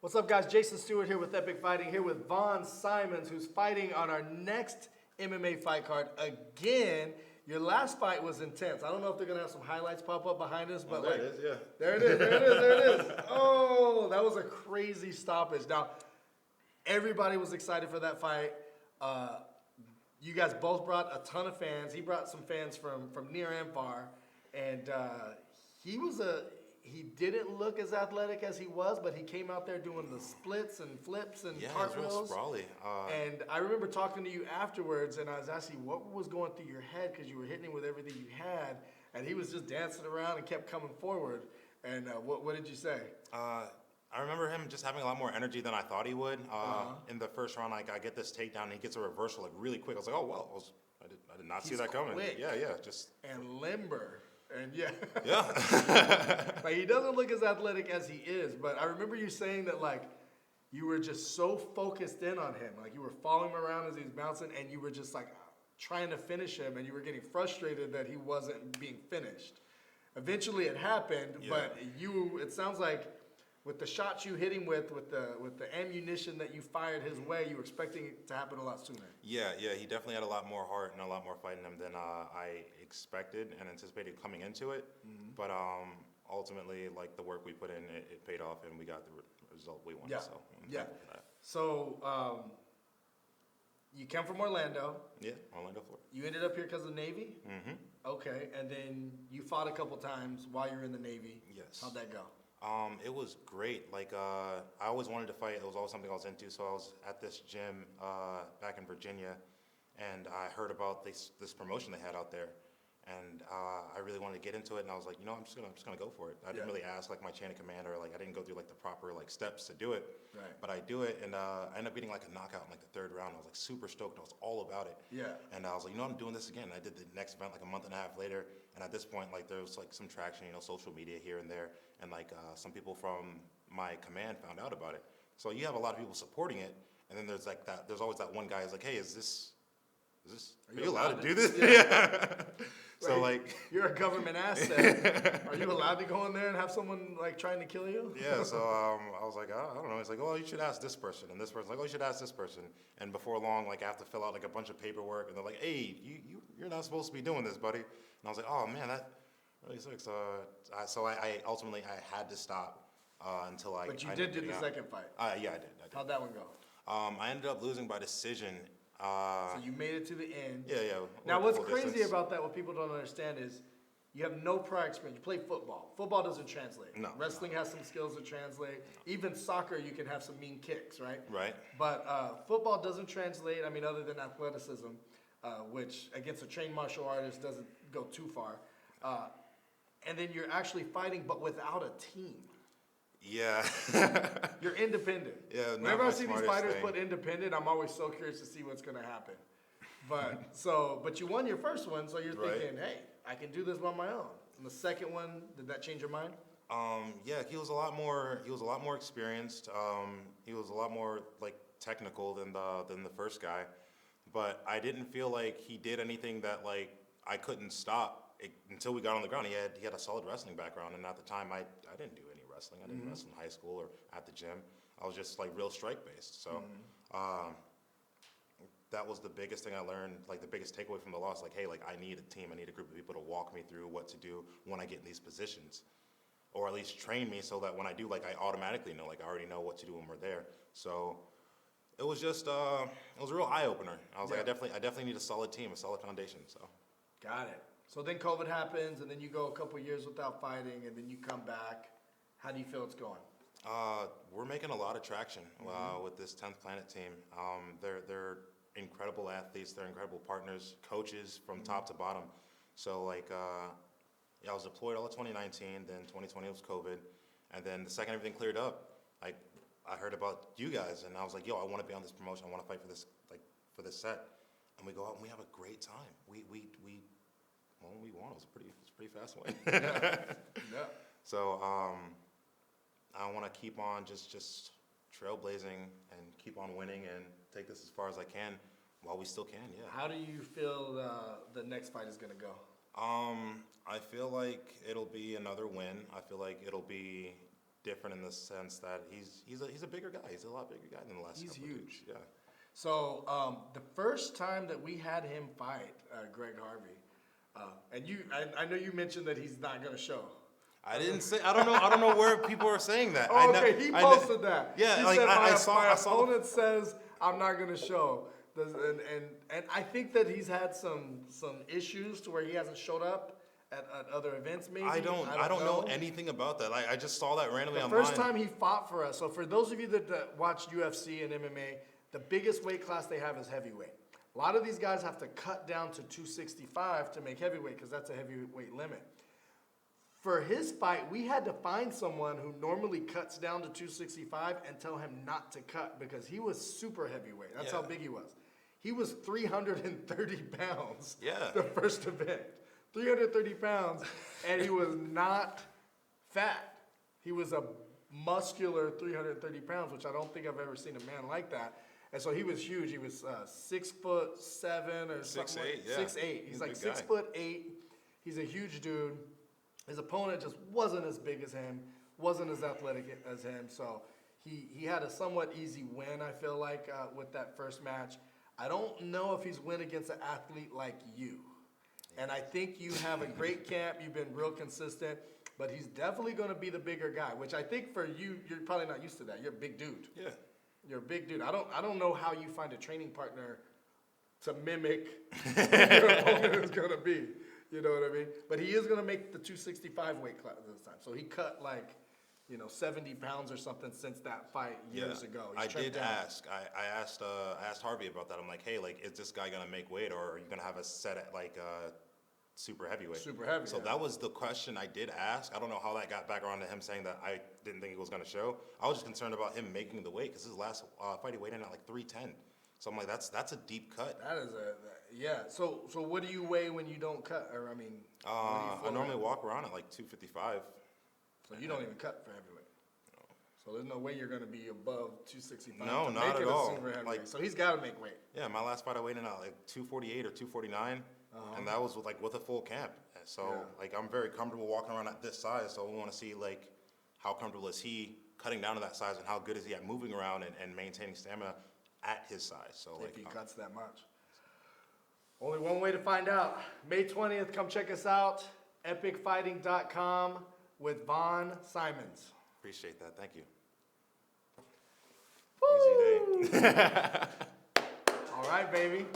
What's up, guys? Jason Stewart here with Epic Fighting, here with Vaughn Simons, who's fighting on our next MMA fight card again. Your last fight was intense. I don't know if they're going to have some highlights pop up behind us, but there it is, yeah. There it is, there it is, there it is. Oh, that was a crazy stoppage. Now, everybody was excited for that fight. You guys both brought a ton of fans. He brought some fans from near and far, and he didn't look as athletic as he was, but he came out there doing the splits and flips and cartwheels. Yeah, real sprawly. And I remember talking to you afterwards, and I was asking what was going through your head because you were hitting him with everything you had, and he was just dancing around and kept coming forward. And what did you say? I remember him just having a lot more energy than I thought he would. In the first round, I get this takedown, and he gets a reversal really quick. I was like, oh, well, I did not see that coming. Quick. Yeah, just. And limber. And yeah. Like he doesn't look as athletic as he is, but I remember you saying that you were just so focused in on him. Like you were following him around as he was bouncing, and you were just trying to finish him, and you were getting frustrated that he wasn't being finished. Eventually it happened, but it sounds like with the shots you hit him with the ammunition that you fired his way, you were expecting it to happen a lot sooner. Yeah, he definitely had a lot more heart and a lot more fight in him than I expected and anticipated coming into it. Mm-hmm. But ultimately, the work we put in, it paid off, and we got the result we wanted. Yeah. So So you come from Orlando. Yeah, Orlando, Florida. You ended up here because of the Navy? Mm-hmm. Okay, and then you fought a couple times while you were in the Navy. Yes. How'd that go? It was great. I always wanted to fight. It was always something I was into. So I was at this gym back in Virginia, and I heard about this promotion they had out there, and I really wanted to get into it. And I was like, I'm just gonna go for it. I didn't really ask my chain of command, or I didn't go through the proper steps to do it. Right. But I do it, and I ended up getting a knockout in the third round. I was super stoked. I was all about it. Yeah. And I was like, I'm doing this again. And I did the next event a month and a half later, and at this point, there was some traction, social media here and there. And some people from my command found out about it. So you have a lot of people supporting it, and then there's that. There's always that one guy who's like, "Hey, is this? Are you allowed to do this?" Yeah. So you're a government asset. Are you allowed to go in there and have someone trying to kill you? Yeah. So I was like, I don't know. He's like, "Oh, you should ask this person," and this person's like, "Oh, you should ask this person." And before long, I have to fill out a bunch of paperwork, and they're like, "Hey, you're not supposed to be doing this, buddy." And I was like, "Oh man, that." Really sucks. So I ultimately had to stop until I. But you did do the second fight. Yeah, I did. How'd that one go? I ended up losing by decision. So you made it to the end. Yeah. Now what's crazy about that, what people don't understand is, you have no prior experience. You play football. Football doesn't translate. No. Wrestling has some skills that translate. Even soccer, you can have some mean kicks, right? Right. But football doesn't translate. I mean, other than athleticism, which against a trained martial artist doesn't go too far. And then you're actually fighting, but without a team. Yeah. You're independent. Yeah. Whenever I see these fighters put independent, I'm always so curious to see what's going to happen. But you won your first one, so you're thinking, hey, I can do this on my own. And the second one, did that change your mind? Yeah, he was a lot more experienced. He was a lot more technical than the first guy, but I didn't feel like he did anything that I couldn't stop. Until we got on the ground, he had a solid wrestling background, and at the time, I didn't do any wrestling. I didn't wrestle in high school or at the gym. I was just real strike based. So that was the biggest thing I learned. The biggest takeaway from the loss. Hey, I need a team. I need a group of people to walk me through what to do when I get in these positions, or at least train me so that when I do, I automatically know. I already know what to do when we're there. So it was just it was a real eye opener. I was I definitely need a solid team, a solid foundation. So got it. So then COVID happens, and then you go a couple years without fighting, and then you come back. How do you feel it's going? We're making a lot of traction with this 10th Planet team. They're incredible athletes. They're incredible partners, coaches from top to bottom. So I was deployed all of 2019. Then 2020 was COVID, and then the second everything cleared up, I heard about you guys, and I was like, yo, I want to be on this promotion. I want to fight for this for this set. And we go out and we have a great time. We won. It was a pretty fast win. Yeah. So I want to keep on just trailblazing and keep on winning and take this as far as I can while we still can. Yeah. How do you feel the next fight is gonna go? I feel like it'll be another win. I feel like it'll be different in the sense that he's a bigger guy. He's a lot bigger guy than the last. He's couple huge. dudes. Yeah. So the first time that we had him fight Greg Harvey, and I know you mentioned that he's not going to show. I didn't say. I don't know where people are saying that. Oh, okay, he posted that. Yeah, he like said, I my saw. opponent says I'm not going to show. And I think that he's had some issues to where he hasn't showed up at other events. Maybe I don't know anything about that. Like I just saw that randomly the online. first time he fought for us. So for those of you that watch UFC and MMA, the biggest weight class they have is heavyweight. A lot of these guys have to cut down to 265 to make heavyweight because that's a heavyweight limit. For his fight, we had to find someone who normally cuts down to 265 and tell him not to cut because he was super heavyweight. That's how big he was. He was 330 pounds the first event. 330 pounds, and he was not fat. He was a muscular 330 pounds, which I don't think I've ever seen a man like that. And so he was huge. He was 6'7" or 6'8", something. yeah. 6'8". He's like a big guy. 6'8". He's a huge dude. His opponent just wasn't as big as him, wasn't as athletic as him. So he had a somewhat easy win, I feel like, with that first match. I don't know if he's win against an athlete like you. And I think you have a great camp. You've been real consistent. But he's definitely going to be the bigger guy, which I think for you, you're probably not used to that. You're a big dude. Yeah. You're a big dude. I don't know how you find a training partner to mimic your opponent is going to be. You know what I mean? But he is going to make the 265 weight class this time. So he cut 70 pounds or something since that fight years ago. I did ask. I asked Harvey about that. I'm like, hey, is this guy gonna make weight, or are you gonna have us set at super heavyweight? Super heavy. So that was the question I did ask. I don't know how that got back around to him saying that I didn't think he was gonna show. I was just concerned about him making the weight because his last fight he weighed in at 310. So I'm like, that's a deep cut. That is So what do you weigh when you don't cut? Or I mean, I normally walk around at 255. So you don't even cut for heavyweight. No. So there's no way you're going to be above 265. No, to not make at it a all. super heavyweight. So he's got to make weight. Yeah, my last fight I weighed in at 248 or 249, and that was with a full camp. So I'm very comfortable walking around at this size. So we want to see how comfortable is he cutting down to that size, and how good is he at moving around and maintaining stamina at his size. So if he cuts that much. Only one way to find out. May 20th, come check us out. epicfighting.com with Vaughn Simons. Appreciate that. Thank you. Woo! Easy day. All right, baby.